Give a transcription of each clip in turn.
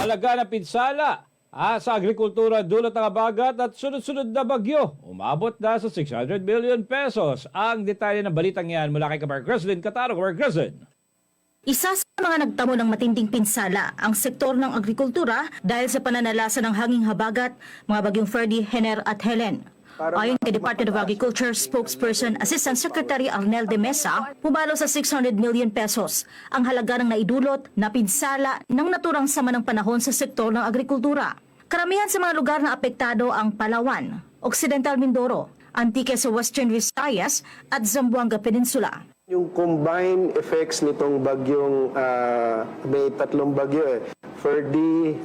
Halaga ng pinsala sa agrikultura dulot ng habagat at sunod-sunod na bagyo. Umabot na sa 600 billion pesos. Ang detalye ng balitang yan mula kay Kabar Creslin Cataro. Kabar Creslin. Isa sa mga nagtamo ng matinding pinsala ang sektor ng agrikultura dahil sa pananalasa ng hanging habagat, mga bagyong Ferdy, Hener at Helen. Ayon kay Department of Agriculture spokesperson Assistant Secretary Arnel de Mesa, pumalo sa 600 million pesos ang halaga ng naidulot na pinsala ng naturang sama ng panahon sa sektor ng agrikultura. Karamihan sa mga lugar na apektado ang Palawan, Occidental Mindoro, Antique sa Western Visayas at Zamboanga Peninsula. Yung combined effects nitong bagyong, may tatlong bagyo Ferdy,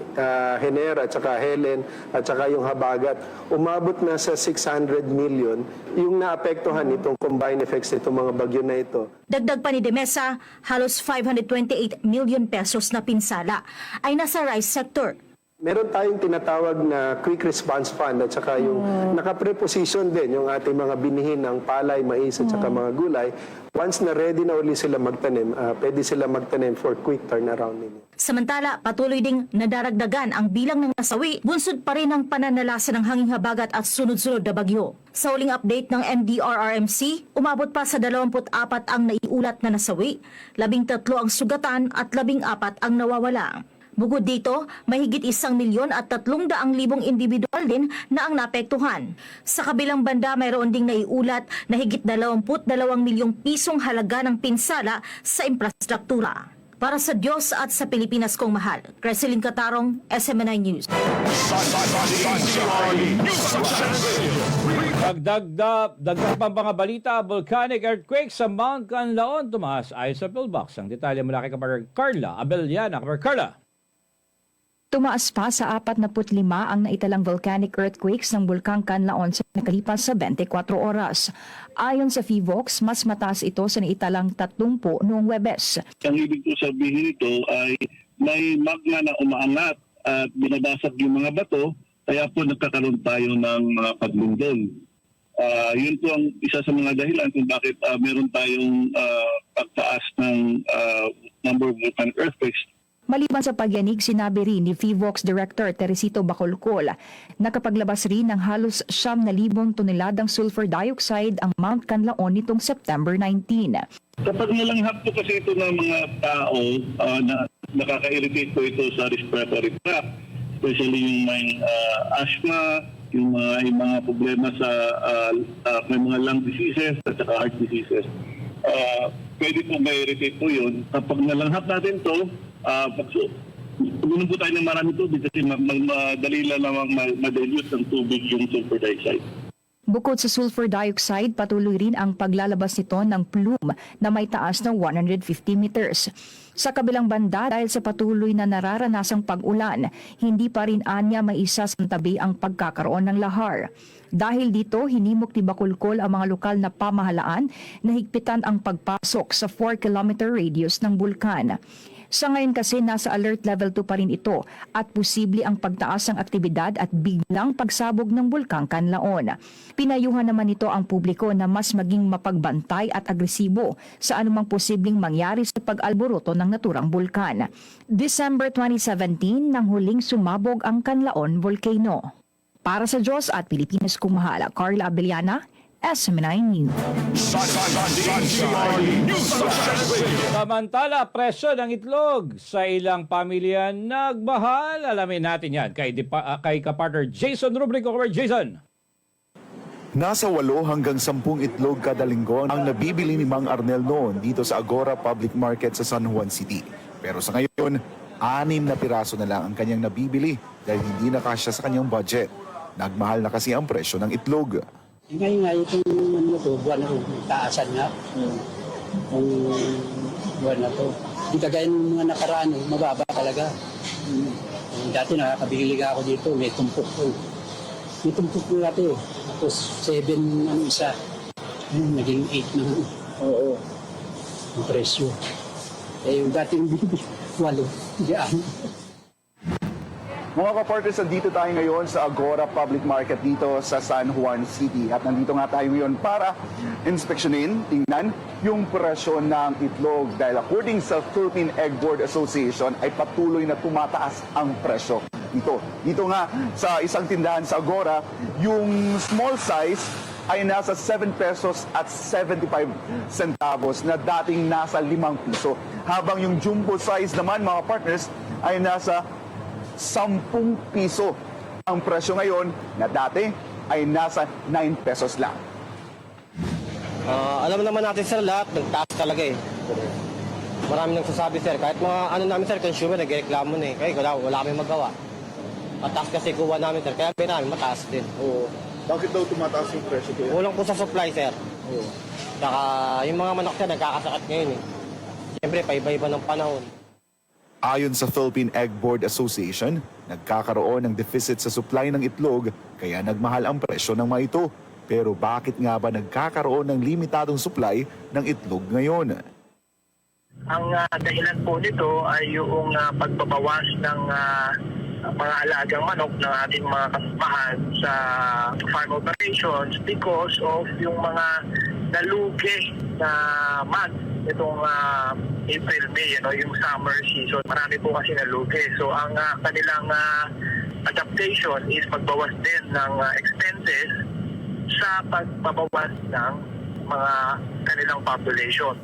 Hener at saka Helen at saka yung habagat, umabot na sa 600 million yung naapektuhan nitong combined effects nitong mga bagyo na ito. Dagdag pa ni De Mesa, halos 528 million pesos na pinsala ay nasa rice sector. Meron tayong tinatawag na Quick Response Fund at saka yung nakapreposition din yung ating mga binihin ng palay, mais at saka mga gulay. Once na ready na uli sila magtanim, pwede sila magtanim for quick turnaround nila. Samantala, patuloy ding nadaragdagan ang bilang ng nasawi, bunsod pa rin ang pananalasa ng hanging habagat at sunod-sunod na bagyo. Sa huling update ng MDRRMC, umabot pa sa 24 ang naiulat na nasawi, 13 ang sugatan at 14 ang nawawala. Bukod dito, mahigit 1,300,000 individual din na ang naapektuhan. Sa kabilang banda, mayroon ding naiulat na higit 22 milyong pisong halaga ng pinsala sa infrastruktura. Para sa Diyos at sa Pilipinas kong mahal, Creslin Catarong, SMNI News. Dagdag pang mga balita, volcanic earthquake sa Mount Canlaon tumaas ayon sa Pillbox. Ang detalye mula kay Kabar Carla Abellana. Kabar Carla. Tumaas pa sa 45 ang naitalang volcanic earthquakes ng Bulkang Canlaon sa nakalipas sa 24 oras. Ayon sa PHIVOX, mas mataas ito sa naitalang 30 noong Huwebes. Ang ibig ko sabihin nito ay may magma na umaangat at binabasag yung mga bato, kaya po nagkakaroon tayo ng mga paglundol. Yun po ang isa sa mga dahilan kung bakit meron tayong pagtaas ng number of volcanic earthquakes. Maliban sa pagyanig, sinabi rin ni PHIVOX Director Teresito Bacolcol na kapaglabas rin ng halos 9,000 toneladang sulfur dioxide ang Mount Canlaon nitong September 19. Kapag nalanghap po kasi ito ng mga tao, na nakaka-irritate po ito sa respiratory tract, especially yung may asthma, yung mga problema sa may mga lung diseases at saka heart diseases. Pwede po ma-irritate po yun. Kapag nalanghap natin ito, uminom po tayo ng marami tubig kasi madali lang namang ma-dilute ng tubig yung sulfur dioxide. Bukod sa sulfur dioxide, patuloy rin ang paglalabas nito ng plume na may taas ng 150 meters. Sa kabilang banda, dahil sa patuloy na nararanasang pag-ulan, hindi pa rin anya maisasantabi ang pagkakaroon ng lahar. Dahil dito, hinimok ni Bacolcol ang mga lokal na pamahalaan na higpitan ang pagpasok sa 4-kilometer radius ng bulkan. Sa ngayon kasi nasa alert level 2 pa rin ito at posible ang pagtaas ng aktibidad at biglang pagsabog ng Bulkang Canlaon. Pinayuhan naman ito ang publiko na mas maging mapagbantay at agresibo sa anumang posibleng mangyari sa pag-alboroto ng naturang bulkan. December 2017 nang huling sumabog ang Canlaon Volcano. Para sa Diyos at Pilipinas kong mahal, Carla Abellana, SMNI News. Samantala, presyo ng itlog sa ilang pamilya nagmahal. Alamin natin yan kay kapartner Jason Rubrico. Jason. Nasa 8 hanggang 10 itlog kada linggo ang nabibili ni Mang Arnel noon dito sa Agora Public Market sa San Juan City. Pero sa ngayon, 6 na piraso na lang ang kanyang nabibili dahil hindi na kasya sa kanyang budget. Nagmahal na kasi ang presyo ng itlog. Ngayon nga, itong buwan na ito, taasan nga. Yung buwan na ito. Hindi kagaya ng mga nakaraan, mababa talaga. Dati nakakabili ka ako dito, may tumpok ko. May tumpok ko dati. Tapos 7 isa. Naging 8 na. Oo. Ang presyo. Eh yung dating bibig, 8. Diyan. Mga kapartners, dito tayo ngayon sa Agora Public Market dito sa San Juan City. At nandito nga tayo ngayon para inspeksyonin, tingnan yung presyo ng itlog. Dahil according sa Philippine Egg Board Association ay patuloy na tumataas ang presyo dito. Dito nga sa isang tindahan sa Agora, yung small size ay nasa 7 pesos at 75 centavos na dating nasa 5 piso. Habang yung jumbo size naman, mga partners, ay nasa 10 piso. Ang presyo ngayon na dati ay nasa 9 pesos lang. Alam naman natin sir, lahat nagtaas talaga eh. Marami nagsasabi sir, kahit mga ano namin sir, consumer nagreklamo na eh. Kaya wala kaming magawa. Mataas kasi kuha namin sir, kaya may namin mataas din. Oo. Bakit daw tumataas yung presyo ko? Kulang po sa supply sir. Saka yung mga manok sir, nagkakasakit ngayon eh. Siyempre, paiba-iba ng panahon. Ayon sa Philippine Egg Board Association, nagkakaroon ng deficit sa supply ng itlog kaya nagmahal ang presyo ng mga ito. Pero bakit nga ba nagkakaroon ng limitadong supply ng itlog ngayon? Ang dahilan po nito ay yung pagbabawas ng mga alagang manok ng ating mga kasamahan sa farm operations because of yung mga nalugi na month itong April, May, yung summer season. Marami po kasi nalugi. So ang kanilang adaptation is magbawas din ng expenses sa pagbabawas ng mga kanilang population.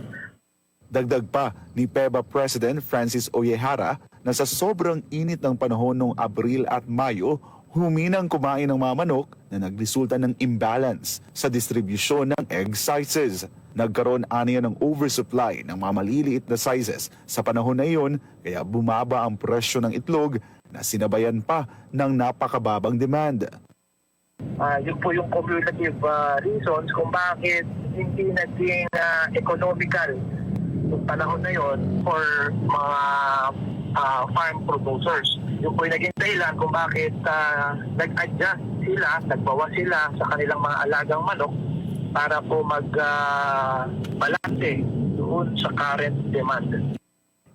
Dagdag pa ni PEBA President Francis Oyehara na sa sobrang init ng panahon noong Abril at Mayo, huminang kumain ng mga manok na nagresulta ng imbalance sa distribusyon ng egg sizes. Nagkaroon aniya ng oversupply ng mga maliliit na sizes sa panahon na iyon, kaya bumaba ang presyo ng itlog na sinabayan pa ng napakababang demand. Yun po yung cumulative reasons kung bakit hindi naging economical yung panahon na yon for mga farm producers. Yung po yung naging dahilan kung bakit nag-adjust sila, nagbawas sila sa kanilang mga alagang manok para po mag-balance doon sa current demand.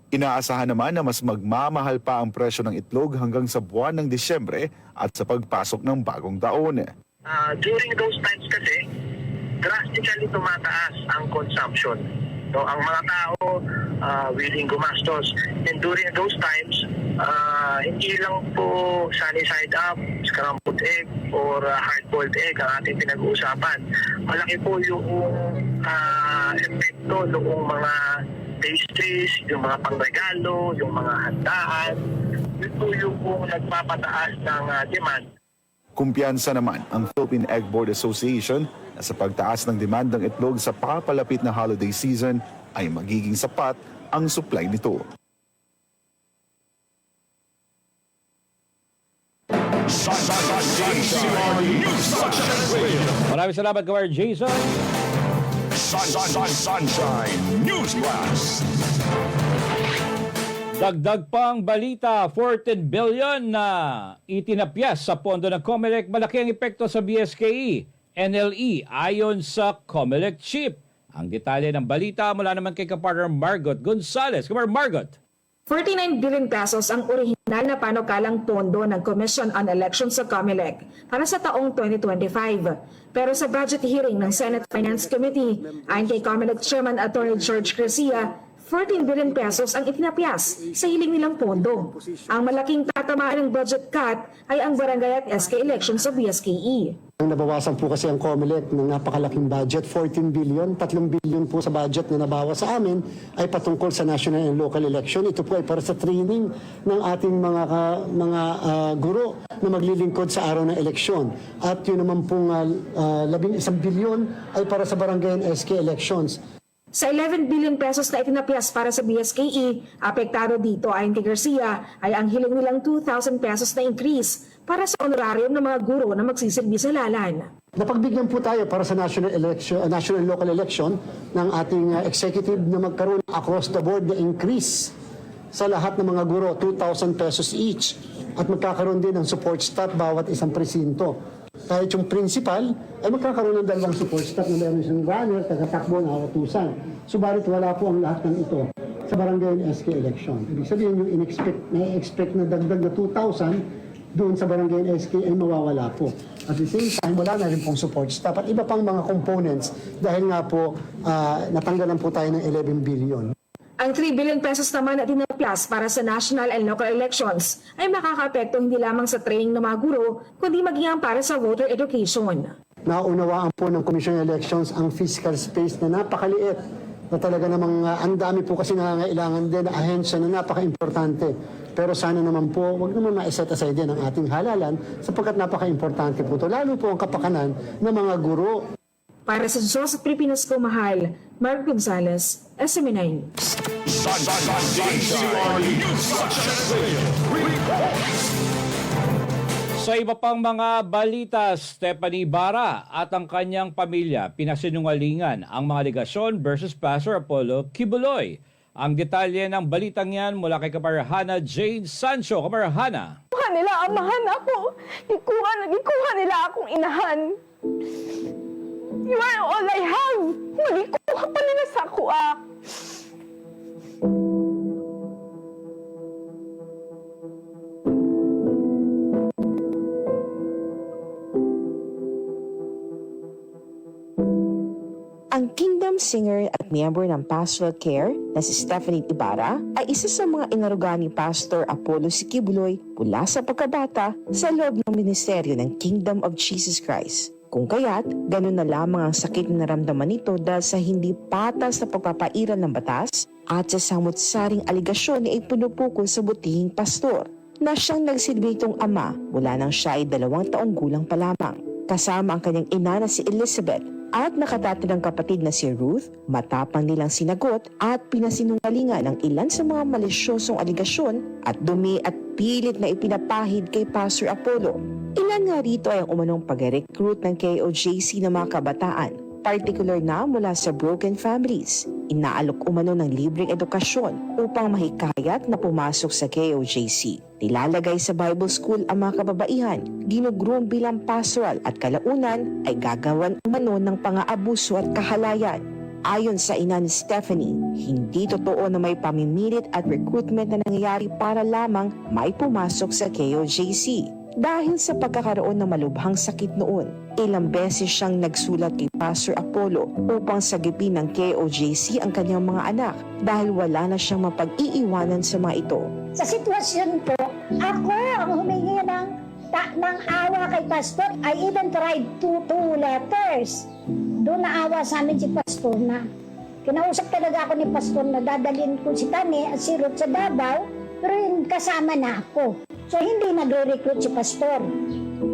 Inaasahan naman na mas magmamahal pa ang presyo ng itlog hanggang sa buwan ng Disyembre at sa pagpasok ng bagong taon. During those times kasi, drastically tumataas ang consumption. So ang mga tao willing gumastos. And during those times, hindi lang po sunny side up, scrambled egg, or hard-boiled egg ang ating pinag-uusapan. Malaki po yung epekto noong mga pastries, yung mga pangregalo, yung mga handaan. Yun po yung nagpapataas ng demand. Kumpiyansa naman ang Philippine Egg Board Association na sa pagtaas ng demand ng itlog sa papalapit na holiday season ay magiging sapat ang supply nito. Maraming salamat, Kawar Jason. Sunshine News Blast. Dagdag pang balita, 14 billion na itinapyas sa pondo ng COMELEC. Malaki ang epekto sa BSKE, NLE ayon sa COMELEC chief. Ang detalye ng balita mula naman kay kapartner Margot Gonzales. Kapartner Margot. 49 billion pesos ang orihinal na panukalang pondo ng Commission on Elections sa COMELEC para sa taong 2025. Pero sa budget hearing ng Senate Finance Committee, ayon kay COMELEC Chairman Attorney George Garcia, 14 billion pesos ang itinapyas sa hiling nilang pondo. Ang malaking tatamaan ng budget cut ay ang barangay at SK elections sa BSKE. Nabawasan po kasi ang COMELEC ng napakalaking budget, 14 billion, 3 billion po sa budget na nabawas sa amin ay patungkol sa national and local election. Ito po ay para sa training ng ating mga guro na maglilingkod sa araw ng eleksyon. At yun naman pong 11 billion ay para sa barangay and SK elections. Sa 11 billion pesos na itinapyas para sa BSKE, apektado dito ayon kay Garcia ay ang hiling nilang 2,000 pesos na increase para sa honorarium ng mga guro na magsisilbi sa lalan. Napagbigyan po tayo para sa national and local election ng ating executive na magkaroon across the board na increase sa lahat ng mga guro, 2,000 pesos each. At magkakaroon din ng support staff bawat isang presinto. Kahit yung principal ay magkakaroon ng dalawang support staff na meron isang runner, tagatakbo na utusan. Subalit wala po ang lahat ng ito sa barangay and SK election. Ibig sabihin yung na-expect na dagdag na 2,000 doon sa barangay SK ay mawawala po. At the same time, wala na rin pong support staff at iba pang mga components dahil nga po natanggalan po tayo ng 11 billion. Ang 3 billion pesos naman na tinaplas para sa national and local elections ay makakaapekto hindi lamang sa training ng mga guro, kundi maging para sa voter education. Naunawaan po ng Commission on Elections ang fiscal space na napakaliit na talaga namang ang dami po kasi nangangailangan din na ahensya na napaka-importante. Pero sana naman po, wag naman ma-set aside din ang ating halalan sapagkat napaka-importante po ito. Lalo po ang kapakanan ng mga guro. Para sa Diyos at Pilipinas ko mahal, Mark Gonzalez, SME9. Sa iba pang mga balita, Stephanie Bara at ang kanyang pamilya pinasinungalingan ang mga aligasyon versus Pastor Apollo Kibuloy. Ang detalye ng balitang yan mula kay Kamarhana Jane Sancho. Kamarhana. Ikuha nila amahan ako. Ikuha nila akong inahan. You are all I have. Magikuha pa nila sa ako Ang Kingdom singer at miyembro ng Pastoral Care na si Stephanie Ibarra ay isa sa mga inaruga ni Pastor Apollo Kibuloy mula sa pagkabata sa loob ng ministeryo ng Kingdom of Jesus Christ. Kung kaya't, ganun na lamang ang sakit na naramdaman nito dahil sa hindi patas na pagpapairal ng batas at sa samut-saring aligasyon na ipinupukol sa butihing pastor na siyang nagsilbitong ama mula nang siya ay 2 taong gulang pa lamang. Kasama ang kanyang ina na si Elizabeth at nakatatandang kapatid na si Ruth, matapang nilang sinagot at pinasinungalingan ng ilan sa mga malisyosong aligasyon at dumi at pilit na ipinapahid kay Pastor Apollo. Ilan nga rito ay ang umanong pag-recruit ng KOJC ng mga kabataan, particular na mula sa broken families. Inaalok umano ng libreng edukasyon upang mahikayat na pumasok sa KOJC. Nilalagay sa Bible School ang mga kababaihan, ginugroom bilang pastoral at kalaunan ay gagawan umano ng pang-aabuso at kahalayan. Ayon sa ina ni Stephanie, hindi totoo na may pamimilit at recruitment na nangyayari para lamang may pumasok sa KOJC. Dahil sa pagkakaroon ng malubhang sakit noon, ilang beses siyang nagsulat kay Pastor Apollo upang sagipin ng KOJC ang kanyang mga anak dahil wala na siyang mapag-iiwanan sa mga ito. Sa sitwasyon ko, ako ang humingi ng awa kay Pastor. I even tried two letters. Doon naawa sa amin si Pastor na kinausap talaga ako ni Pastor na dadalhin ko si Tani at si Ruth sa Davao, pero yun kasama na ako. So hindi nagre-recruit si Pastor.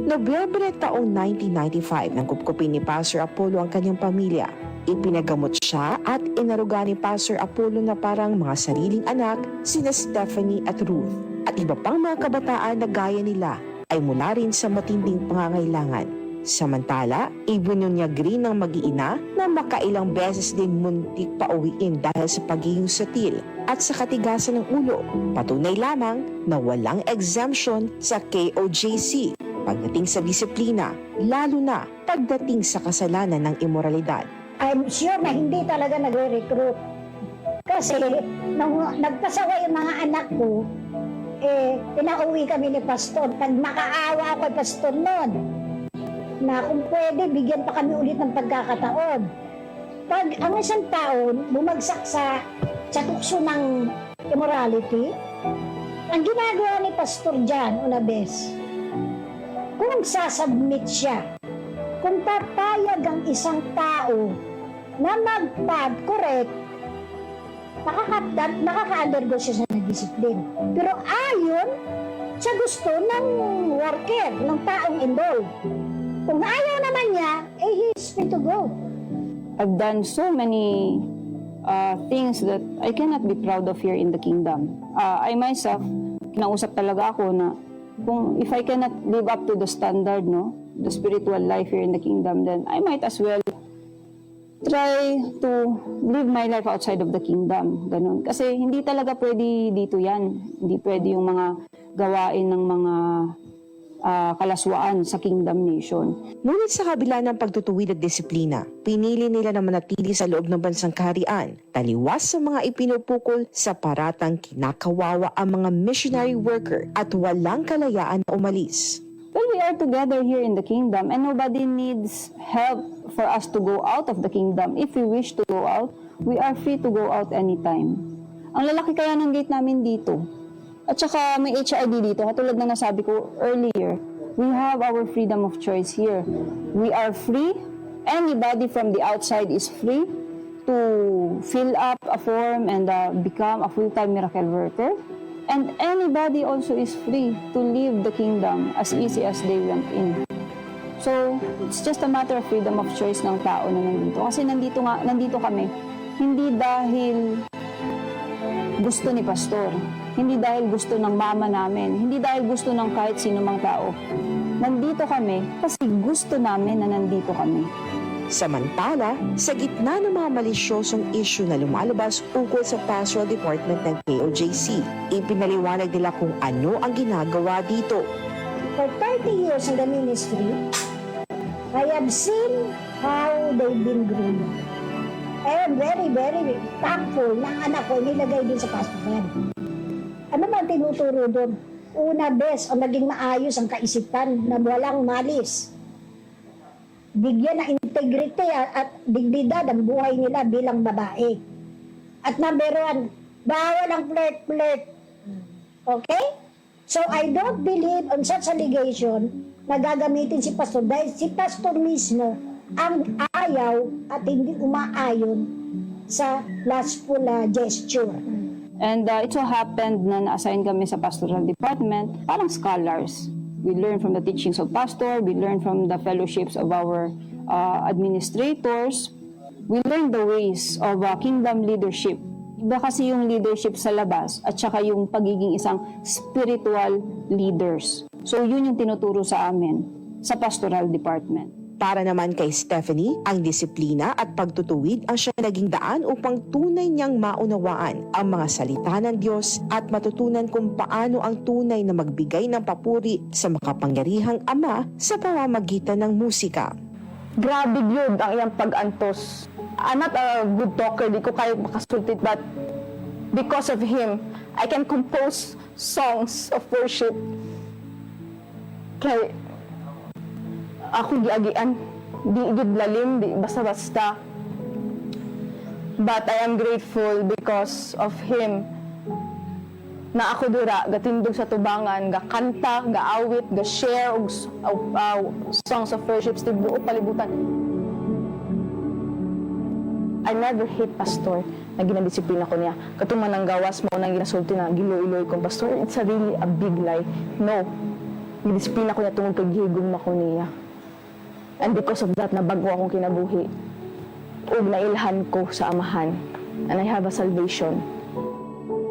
Nobyembre taong 1995 nang kupkupin ni Pastor Apollo ang kanyang pamilya. Ipinagamot siya at inaruga ni Pastor Apollo na parang mga sariling anak sina Stephanie at Ruth. At iba pang mga kabataan na gaya nila ay mula rin sa matinding pangangailangan. Samantala, ibinunyag rin ng mag-iina na makailang beses din muntik pauwiin dahil sa pagiging sutil at sa katigasan ng ulo. Patunay lamang na walang exemption sa KOJC pagdating sa disiplina, lalo na pagdating sa kasalanan ng imoralidad. I'm sure na hindi talaga nagre-recruit. Kasi nung nagpasawa yung mga anak ko, pinauwi kami ni Pastor. Pag makaawa ako kay Pastor noon, na kung pwede, bigyan pa kami ulit ng pagkakataon. Pag ang isang taon bumagsak sa tukso ng immorality, ang ginagawa ni Pastor John Unabes, kung sasubmit siya, kung papayag ang isang tao na magpag-correct, nakaka-undergo siya sa disiplin. Pero ayon sa gusto ng worker, ng taong involved. Kung ayaw naman niya, he's free to go. I've done so many things that I cannot be proud of here in the kingdom. I myself, kinausap talaga ako na kung if I cannot live up to the standard, no, the spiritual life here in the kingdom, then I might as well try to live my life outside of the kingdom. Ganun. Kasi hindi talaga pwede dito yan. Hindi pwede yung mga gawain ng mga kalaswaan sa Kingdom Nation. Ngunit sa kabila ng pagtutuwid at disiplina, pinili nila na manatili sa loob ng bansang kaharian, taliwas sa mga ipinupukol sa paratang kinakawawa ang mga missionary worker at walang kalayaan na umalis. Well, we are together here in the kingdom and nobody needs help for us to go out of the kingdom. If we wish to go out, we are free to go out anytime. Ang lalaki kaya ng gate namin dito. At saka may HID dito, katulad na nasabi ko earlier, we have our freedom of choice here. We are free. Anybody from the outside is free to fill up a form and become a full-time miracle worker. And anybody also is free to leave the kingdom as easy as they went in. So, it's just a matter of freedom of choice ng tao na nandito. Kasi nandito kami, hindi dahil gusto ni pastor, hindi dahil gusto ng mama namin, hindi dahil gusto ng kahit sino mang tao. Nandito kami kasi gusto namin na nandito kami. Samantala, sa gitna ng mga malisyosong issue na lumalabas ukol sa pastoral department ng KOJC, ipinaliwanag nila kung ano ang ginagawa dito. For 30 years in the ministry, I have seen how they've been growing. I am very, very thankful na ang anak ko nilagay din sa pastoral. Ano man tinuturo doon? Una, best, ang naging maayos ang kaisipan na walang malis. Bigyan ng integrity at dignidad ang buhay nila bilang babae. At number 1, bawal ang flirt-flirt. Okay? So I don't believe on such allegation na gagamitin si pastor dahil si pastor mismo ang ayaw at hindi umaayon sa lustful gesture. And it so happened na na-assign kami sa pastoral department, parang scholars. We learn from the teachings of pastor, we learn from the fellowships of our administrators, we learn the ways of kingdom leadership. Iba kasi yung leadership sa labas at saka yung pagiging isang spiritual leaders. So yun yung tinuturo sa amin sa pastoral department. Para naman kay Stephanie, ang disiplina at pagtutuwid ang siya naging daan upang tunay niyang maunawaan ang mga salita ng Diyos at matutunan kung paano ang tunay na magbigay ng papuri sa makapangyarihang Ama sa pamamagitan ng musika. Grabe yun ang iyang pag-antos. I'm not a good talker, di ko kayo makasultit, but because of him, I can compose songs of worship. Kaya ako giagian, di igid lalim, di basta-basta. But I am grateful because of him na ako dura, gatindog sa tubangan, gakanta, gaawit, ga-share og songs of worship sa buo palibutan. I never hate pastor na ginadisiplina ko niya. Katuman ng gawas mo nang ginasulti na giloy-iloy kong pastor, it's a really a big lie. No, gidisiplina ko niya tungkol kay gihigong mako niya. And because of that, nabago akong kinabuhi. Ug nailhan ko sa Amahan. And I have a salvation.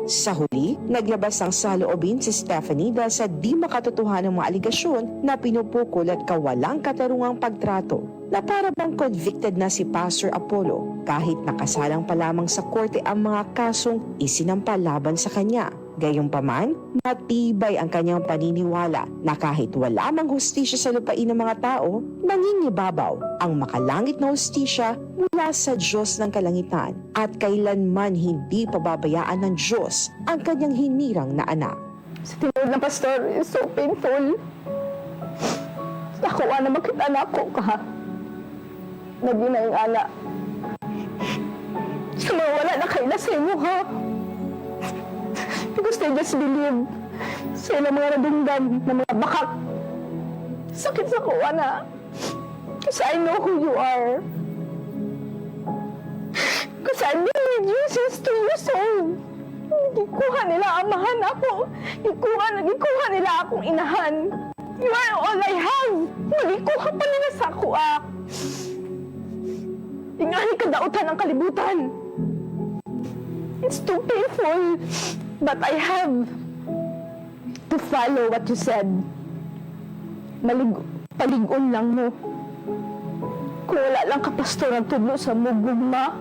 Sa huli, naglabas ng saloobin si Stephanie dahil sa di makatotohanan ng mga aligasyon na pinupukol at kawalang katarungang pagtrato na para bang convicted na si Pastor Apollo kahit nakasalang pa lamang sa korte ang mga kasong isinampa laban sa kanya. Gayunpaman, matibay ang kanyang paniniwala na kahit wala mang hustisya sa lupain ng mga tao, nangingibabaw ang makalangit na hustisya mula sa Diyos ng kalangitan at kailanman hindi pababayaan ng Diyos ang kanyang hinirang na anak. Sa tinod ng pastor is so painful. Ako na makita na ako ka. Naging na yung anak. Sa mga wala na kaila sa imo ha. Because they just believe sa ilang mga nadunggan na mga bakak. Sakit sa kuha na. Because I know who you are. Because I've been with you since 2 years old. Gikuha nila amahan ako. Gikuha nila akong inahan. You are all I have. Magikuha pa nila sa kuha. Ingani ka dautan ang kalibutan. It's too painful. But I have to follow what you said. Paligon lang mo. Kung wala lang kapastor ang tudlo sa mugugma,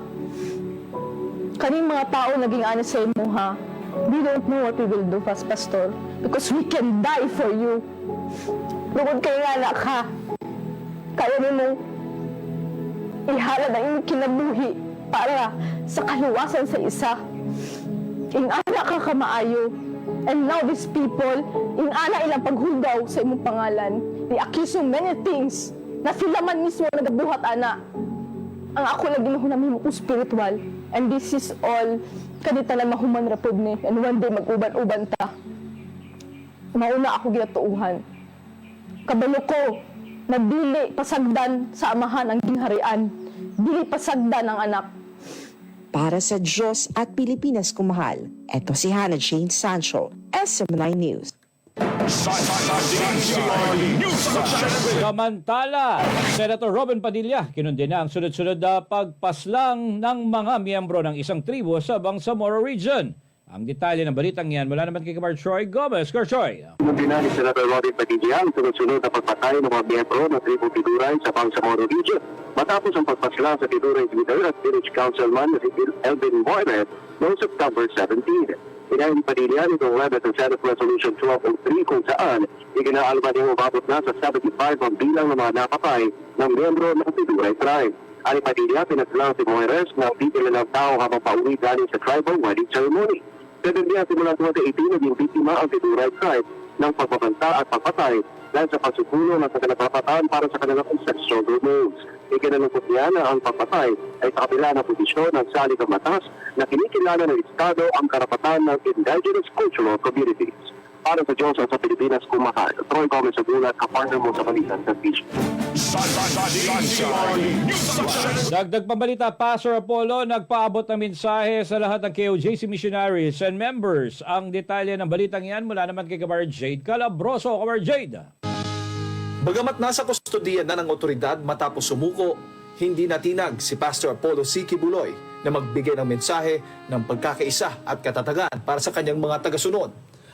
kaning mga tao naging honest sa imo ha. We don't know what we will do as pastor because we can die for you. Bukod kay nga anak ka, kaya mo mong ihalad ang iyong kinabuhi para sa kaluwasan sa isa. Ingana ka kamaayo. And now these people, ingana ilang paghulgaw sa imong pangalan. They accuse you many things na sila man mismo nagabuhat, ana. Ang ako lang ginahunami mo kong spiritual. And this is all kanita na mahuman rapod ni. And one day mag-uban-uban ta. Mauna ako ginatuuhan. Kabalo ko na dili pasagdan sa amahan ang gingharian. Dili pasagdan ang anak. Para sa Diyos at Pilipinas kumahal, eto si Hannah Jane Sancho, SM9 News. Samantala, Senator Robin Padilla kinundi na ang sunod-sunod na pagpaslang ng mga miyembro ng isang tribo sa Bangsamoro Region. Ang detalye ng balitang yan mula naman kay Kamar Troy Gomez. Troy. Kinundi na ni Senator Robin Padilla ang sunod-sunod na pagpatay ng mga miyembro ng tribo Tiduray sa Bangsamoro Region. Matapos ang pagpaslang sa Tiduray Leader at Village Councilman na si Elvin Moiret noong September 17. Inahin ni Padilla nitong Web at Senate Resolution 1203 kung saan iginaalman yung umabot na sa 75 ang bilang ng mga napatay ng miyembro ng Tiduray Tribe. Ani Padilla, pinaslang si Moires na pipila ng tao habang pauwi galing sa tribal wedding ceremony. 7 niya simula 2018 naging biktima ang Tiduray Tribe ng pagbabanta at pagpatay dahil sa pagsupulo ng kanilang para sa kanilang ancestral domains. Ikinalungkot niya na ang pagpatay ay sa kabila ng posisyon ng saligang batas na kinikilala ng Estado ang karapatan ng indigenous cultural communities. Para sa Diyos at sa Pilipinas kumahal, Troy Gomez sa Gulat, kapartner mo sa Balitan sa Vision. Dagdag pambalita, Pastor Apollo nagpaabot ng mensahe sa lahat ng KOJC missionaries and members. Ang detalye ng balitang yan mula naman kay Kamar Jade Calabroso. Kamar Jade. Bagamat nasa kustodiyan na ng otoridad matapos sumuko, hindi natinag si Pastor Apollo C. Kibuloy na magbigay ng mensahe ng pagkakaisa at katatagan para sa kanyang mga tagasunod.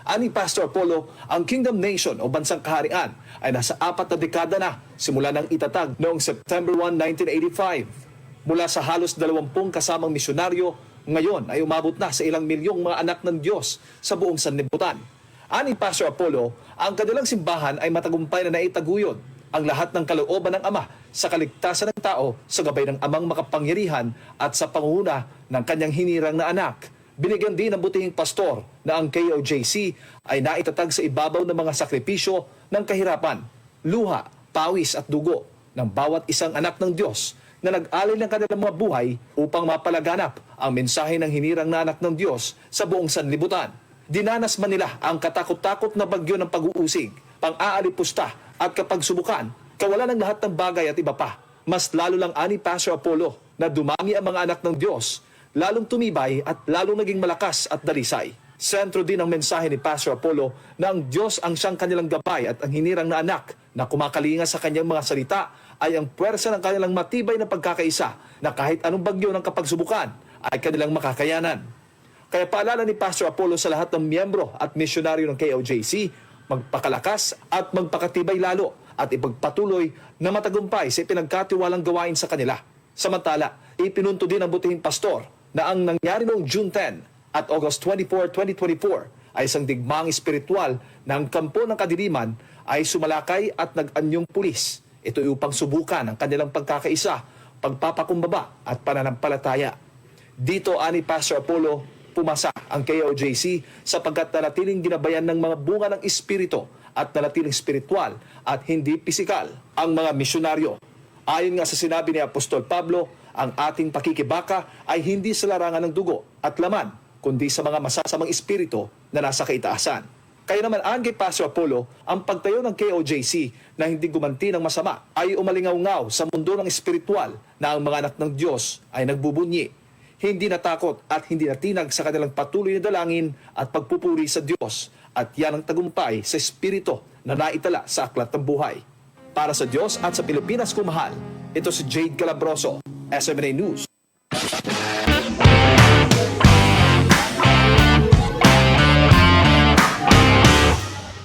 Ani Pastor Apollo, ang Kingdom Nation o Bansang Kaharian ay nasa 4 na dekada na simula ng itatag noong September 1, 1985. Mula sa halos 20 kasamang misyonaryo, ngayon ay umabot na sa ilang milyong mga anak ng Diyos sa buong sanlibutan. Ani Pastor Apollo, ang kanilang simbahan ay matagumpay na naitaguyod ang lahat ng kalooban ng Ama sa kaligtasan ng tao sa gabay ng Amang makapangyarihan at sa pangunguna ng kanyang hinirang na anak. Binigyan din ng butihing pastor na ang KOJC ay naitatag sa ibabaw ng mga sakripisyo ng kahirapan, luha, pawis at dugo ng bawat isang anak ng Diyos na nag-alay ng kanilang mga buhay upang mapalaganap ang mensahe ng hinirang na anak ng Diyos sa buong sanlibutan. Dinanas man nila ang katakot-takot na bagyo ng pag-uusig, pang-aalipusta at kapagsubukan, kawalan ng lahat ng bagay at iba pa. Mas lalo lang ani Pastor Apollo na dumami ang mga anak ng Diyos, lalong tumibay at lalong naging malakas at dalisay. Sentro din ang mensahe ni Pastor Apollo na ang Diyos ang siyang kanilang gabay at ang hinirang na anak na kumakalinga sa kanyang mga salita ay ang puwersa ng kanilang matibay na pagkakaisa na kahit anong bagyo ng kapagsubukan ay kanilang makakayanan. Kaya paalala ni Pastor Apollo sa lahat ng miyembro at misyonaryo ng KOJC, magpakalakas at magpakatibay lalo at ipagpatuloy na matagumpay sa ipinagkatiwalang gawain sa kanila. Samantala, ipinunto din ang butihing pastor na ang nangyari noong June 10 at August 24, 2024 ay isang digmaang espiritual na ang kampo ng kadiliman ay sumalakay at nag-anyong pulis. Ito ay upang subukan ang kanilang pagkakaisa, pagpapakumbaba at pananampalataya. Dito ani Pastor Apollo, pumasa ang KOJC sapagkat nanatiling ginabayan ng mga bunga ng espiritu at nanatiling spiritual at hindi pisikal ang mga misyonaryo. Ayon nga sa sinabi ni Apostol Pablo, ang ating pakikibaka ay hindi sa larangan ng dugo at laman, kundi sa mga masasamang espiritu na nasa kaitaasan. Kaya naman ayon kay Pastor Apollo, ang pagtayo ng KOJC na hindi gumanti ng masama ay umalingaw-ngaw sa mundo ng espiritual na ang mga anak ng Diyos ay nagbubunyi. Hindi natakot at hindi natinag sa kanilang patuloy na dalangin at pagpupuri sa Diyos at yan ang tagumpay sa espiritu na naitala sa aklat ng buhay. Para sa Diyos at sa Pilipinas kumahal, ito si Jade Calabroso, SMNA News.